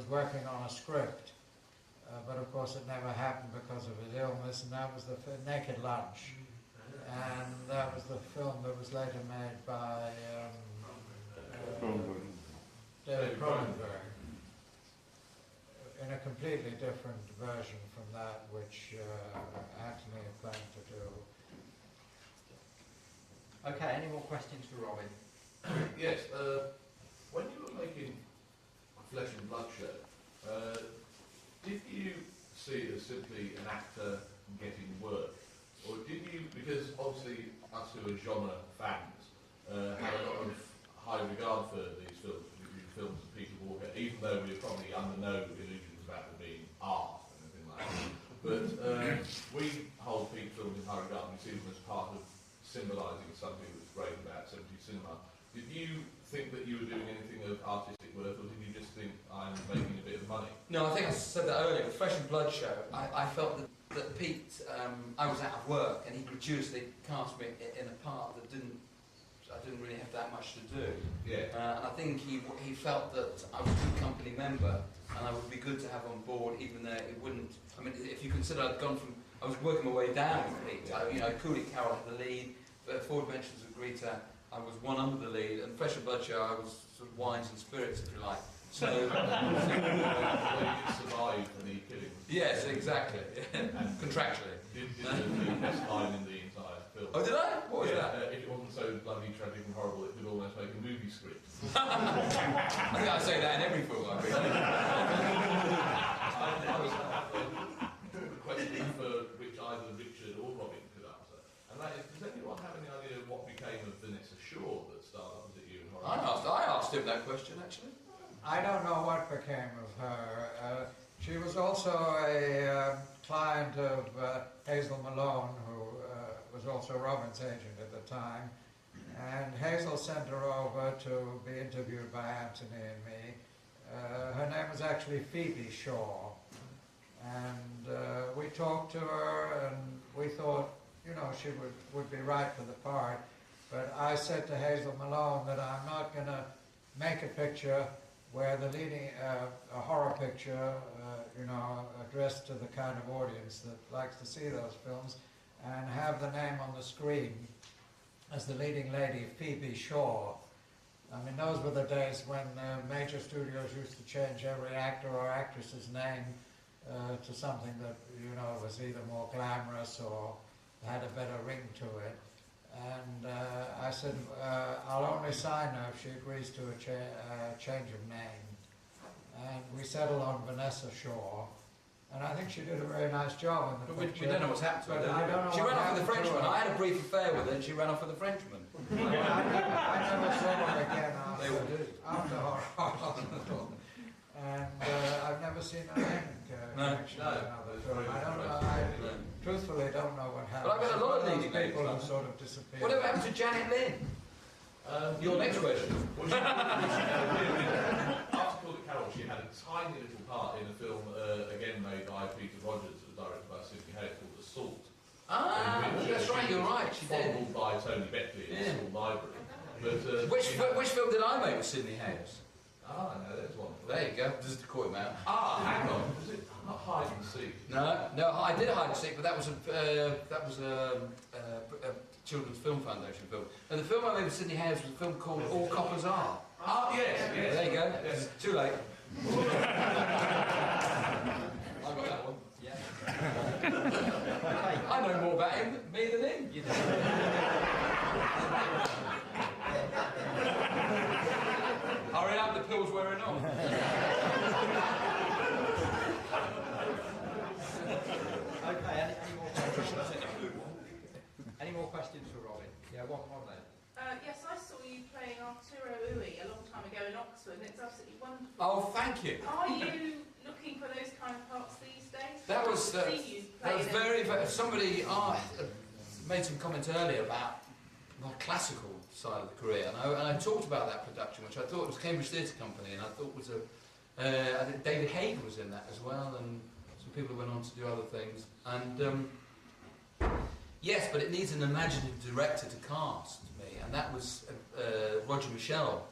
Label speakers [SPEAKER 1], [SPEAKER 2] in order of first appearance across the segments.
[SPEAKER 1] working on a script, but of course it never happened because of his illness, and that was the Naked Lunch. And that was the film that was later made by David Cronenberg, in a completely different version from that which Anthony had planned to do.
[SPEAKER 2] Okay, any more questions for Robin?
[SPEAKER 3] Yes, when you were making Flesh and Blood Show, did you see it as simply an actor getting work? Or did you, because obviously us who are genre fans had a lot of high regard for these films, particularly films of Peter Walker, even though we were probably under no illusions about them being art and anything like that. But we hold Peter films in high regard, and we see them as part of symbolising something that's great about 70s cinema. Did you think that you were doing anything of artistic worth, or did you just think, I'm making a bit of money?
[SPEAKER 4] No, I think I said that earlier. With Flesh and Blood Show, I felt that Pete, I was out of work, and he gratuitously cast me in a part that I didn't really have that much to do.
[SPEAKER 3] Yeah.
[SPEAKER 4] And I think he felt that I was a good company member, and I would be good to have on board, even though it wouldn't. I mean, if you consider I was working my way down with Pete. Cooley Carroll had the lead, Four Dimensions of Greta, I was one under the lead, and Flesh and Blood Show, I was sort of wines and spirits, if you like. So,
[SPEAKER 3] you could survive the killing.
[SPEAKER 4] Yes, exactly. Contractually.
[SPEAKER 3] Did the best line in the entire film.
[SPEAKER 4] Oh, did I? What was that?
[SPEAKER 3] If it wasn't so bloody tragic and horrible, it could almost make a movie script.
[SPEAKER 4] I think I say that in every film I've been in.
[SPEAKER 3] I was a question for which either Richard or Robin could answer. And that is, does anyone have any idea of what became of Vanessa Shaw that starred opposite you in horror?
[SPEAKER 4] I asked him that question, actually.
[SPEAKER 1] I don't know what became of her. She was also a client of Hazel Malone, who was also Robin's agent at the time. And Hazel sent her over to be interviewed by Anthony and me. Her name was actually Phoebe Shaw. And we talked to her, and we thought, she would be right for the part. But I said to Hazel Malone that I'm not going to make a picture where the leading, a horror picture, addressed to the kind of audience that likes to see those films, and have the name on the screen as the leading lady, Phoebe Shaw. I mean, those were the days when major studios used to change every actor or actress's name to something that, was either more glamorous or had a better ring to it. And I said, I'll only sign her if she agrees to a change of name. And we settled on Vanessa Shaw. And I think she did a very nice job in the picture.
[SPEAKER 4] We don't know what's happened to her.
[SPEAKER 1] I don't know
[SPEAKER 4] she ran off with the Frenchman. I had a brief affair with her, and she ran off with the Frenchman.
[SPEAKER 1] I never saw her again after
[SPEAKER 4] horror.
[SPEAKER 1] And I've never seen her name in connection with another film. I don't know. I truthfully don't know what happened.
[SPEAKER 4] But I've got a lot of leading
[SPEAKER 1] people who sort of disappeared.
[SPEAKER 4] Whatever happened to Janet Lynn? Your next question.
[SPEAKER 3] After Cooley Carroll, she had a tiny little part in a film, again made by Peter Rogers, directed by Sidney Hayes, called Assault.
[SPEAKER 4] That's right, you're right, she did.
[SPEAKER 3] Followed by Tony Beckley in the school library. But,
[SPEAKER 4] which film did I make with Sidney Hayes?
[SPEAKER 3] No, there's one.
[SPEAKER 4] There you go, just to call him out.
[SPEAKER 3] Hang on, was it not Hide and Seek?
[SPEAKER 4] No, I did Hide and Seek, but that was a Children's Film Foundation film. And the film I made with Sidney Hayes was a film called All Coppers Are.
[SPEAKER 3] Yes.
[SPEAKER 4] There you go.
[SPEAKER 3] Yes.
[SPEAKER 4] Too late. I got that one.
[SPEAKER 2] Yeah.
[SPEAKER 4] I know more about me than him. You know. Hurry up, the pill's wearing off.
[SPEAKER 2] Okay, any more questions? Any more questions for Robin? Yeah, one there.
[SPEAKER 5] Yes, I saw you playing Arturo Ui a long time ago in Oxford, and it's absolutely wonderful.
[SPEAKER 4] Oh, thank you.
[SPEAKER 5] Are you looking for those kind of parts these days?
[SPEAKER 4] That was very. Somebody made some comments earlier about my classical side of the career, and I talked about that production, which I thought was Cambridge Theatre Company, and I thought was I think David Haig was in that as well, and some people who went on to do other things. And yes, but it needs an imaginative director to cast me, and that was Roger Michell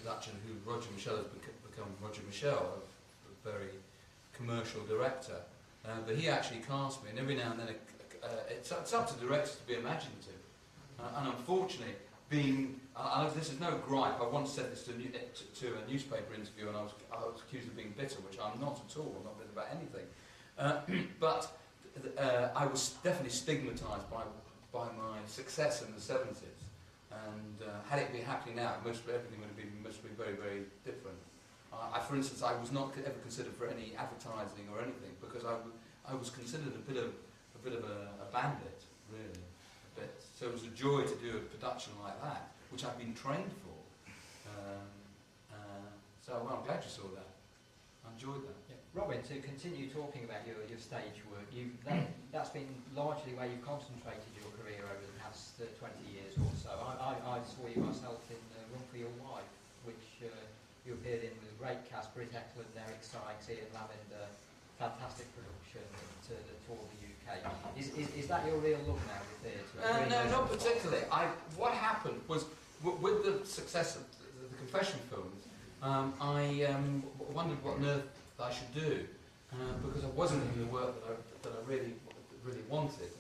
[SPEAKER 4] production, who Roger Michel has become Roger Michel, a very commercial director. But he actually cast me, and every now and then it's up to directors to be imaginative. And unfortunately, this is no gripe. I once said this to a newspaper interview, and I was accused of being bitter, which I'm not at all. I'm not bitter about anything. But I was definitely stigmatised by my success in the 70s. And had it been happening now, everything would have been very, very different. For instance, I was not ever considered for any advertising or anything because I was considered a bit of a bandit, really. So it was a joy to do a production like that, which I've been trained for. Well, I'm glad you saw that. I enjoyed that.
[SPEAKER 2] Yeah. Robin, to continue talking about your stage work, that's been largely where you've concentrated your career over the past 20 years or so. I saw you myself in Run for Your Life, which you appeared in with a great cast, Britt Eklund, Eric Sykes, Ian Lavender, fantastic production to the tour of the UK. Is that your real look now with theatre?
[SPEAKER 4] No, not particularly. What happened was, with the success of the Confession films, I wondered what on earth I should do, because I wasn't doing the work that I really wanted.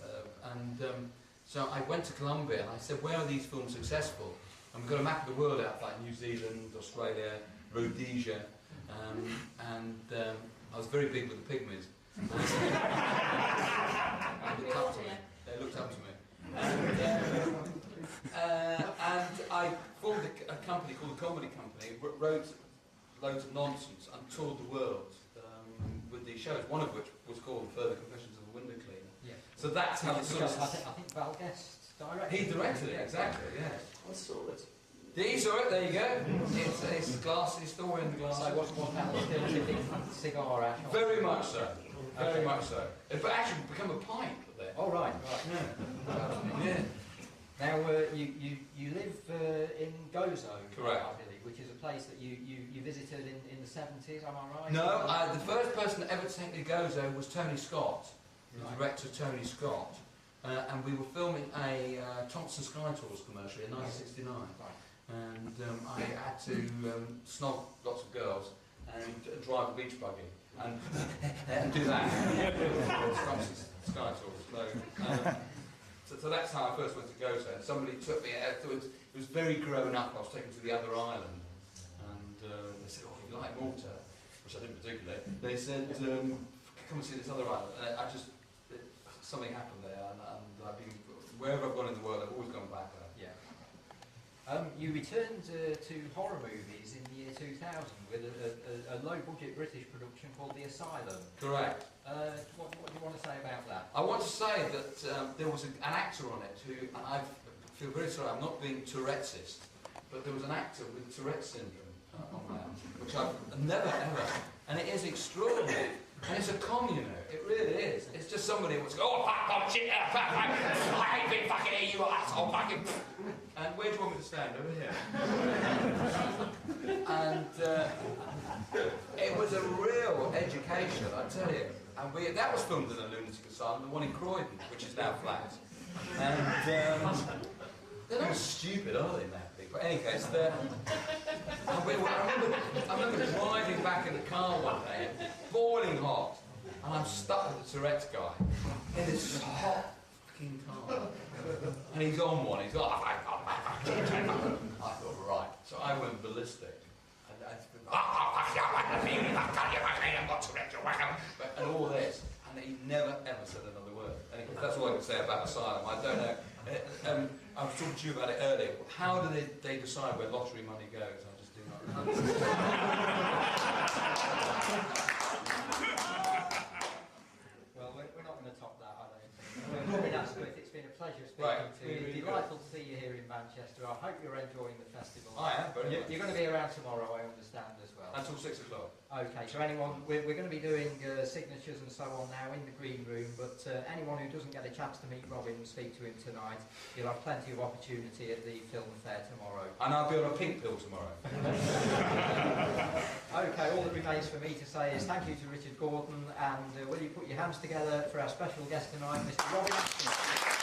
[SPEAKER 4] So I went to Colombia and I said, where are these films successful? And we've got a map of the world out, like New Zealand, Australia, Rhodesia, and I was very big with the pygmies. They looked up to me. And I formed a company called the Comedy Company, wrote loads of nonsense and toured the world with these shows, one of which was called Further Confessions of a Window Cleaner.
[SPEAKER 2] Yeah.
[SPEAKER 4] So that's how
[SPEAKER 2] I think Val Guest directed it.
[SPEAKER 4] He directed it, exactly, yeah.
[SPEAKER 3] I saw it.
[SPEAKER 4] Yeah, you saw it, there you go. It's glass, it's still in the glass.
[SPEAKER 2] So was that still tipping cigar ash?
[SPEAKER 4] Very much so. Very much so. It actually become a pint there.
[SPEAKER 2] Oh, right.
[SPEAKER 4] Yeah. Yeah.
[SPEAKER 2] Now, you live in Gozo,
[SPEAKER 4] Correct.
[SPEAKER 2] I believe, which is a place that you visited in the 70s, am I right?
[SPEAKER 4] No, the first person that ever to take me to Gozo was Tony Scott, the
[SPEAKER 2] Right.
[SPEAKER 4] director Tony Scott. And we were filming a Thompson Sky Tours commercial in 1969.
[SPEAKER 2] Right.
[SPEAKER 4] And I had to snog lots of girls and drive a beach buggy and do that. Thompson Sky Tours. So that's how I first went to Gozo. And somebody took me afterwards. It was very grown up. I was taken to the other island, and they said, "Oh, you like Malta?" Which I didn't particularly. They said, "Come and see this other island." And something happened there, and I've been wherever I've gone in the world, I've always gone back there.
[SPEAKER 2] Yeah. You returned to horror movies in the year 2000 with a low-budget British production called The Asylum.
[SPEAKER 4] Correct.
[SPEAKER 2] What do you want to say about that?
[SPEAKER 4] I want to say that there was an actor on it who, and I feel very sorry, I'm not being Touretteist, but there was an actor with Tourette's syndrome on that, which I've never ever, and it is extraordinary. And it's a communal, it really is. It's just somebody who wants to go, oh, fuck, shit, fuck, I hate being fucking here, you asshole, fucking. And where do you want me to stand? Over here. And it was a real education, I tell you. And that was filmed in a lunatic asylum, the one in Croydon, which is now flat. And they're not stupid, are they, now? But in any case, I remember driving back in the car one day, boiling hot, and I'm stuck with the Tourette's guy in this hot fucking car. And he's on one, he's like, I thought, right. So I went ballistic. And all this, and he never ever said another word. Anyway, that's all I can say about Asylum. I don't know. I was talking to you about it earlier. How do they decide where lottery money goes? I just do not know.
[SPEAKER 2] Well, we're not going to top that, I don't think. Robin Askwith, it's been a pleasure speaking to you.
[SPEAKER 4] Really
[SPEAKER 2] Delightful to see you here in Manchester. I hope you're enjoying the festival.
[SPEAKER 4] I am, very much.
[SPEAKER 2] You're going to be around tomorrow, I understand, as well.
[SPEAKER 4] Until 6 o'clock.
[SPEAKER 2] Okay, so anyone, we're going to be doing signatures and so on now in the green room, but anyone who doesn't get a chance to meet Robin and speak to him tonight, you'll have plenty of opportunity at the film fair tomorrow.
[SPEAKER 4] And I'll be on a pink pill tomorrow.
[SPEAKER 2] Okay, all that remains for me to say is thank you to Richard Gordon, and will you put your hands together for our special guest tonight, Mr. Robin Buxton.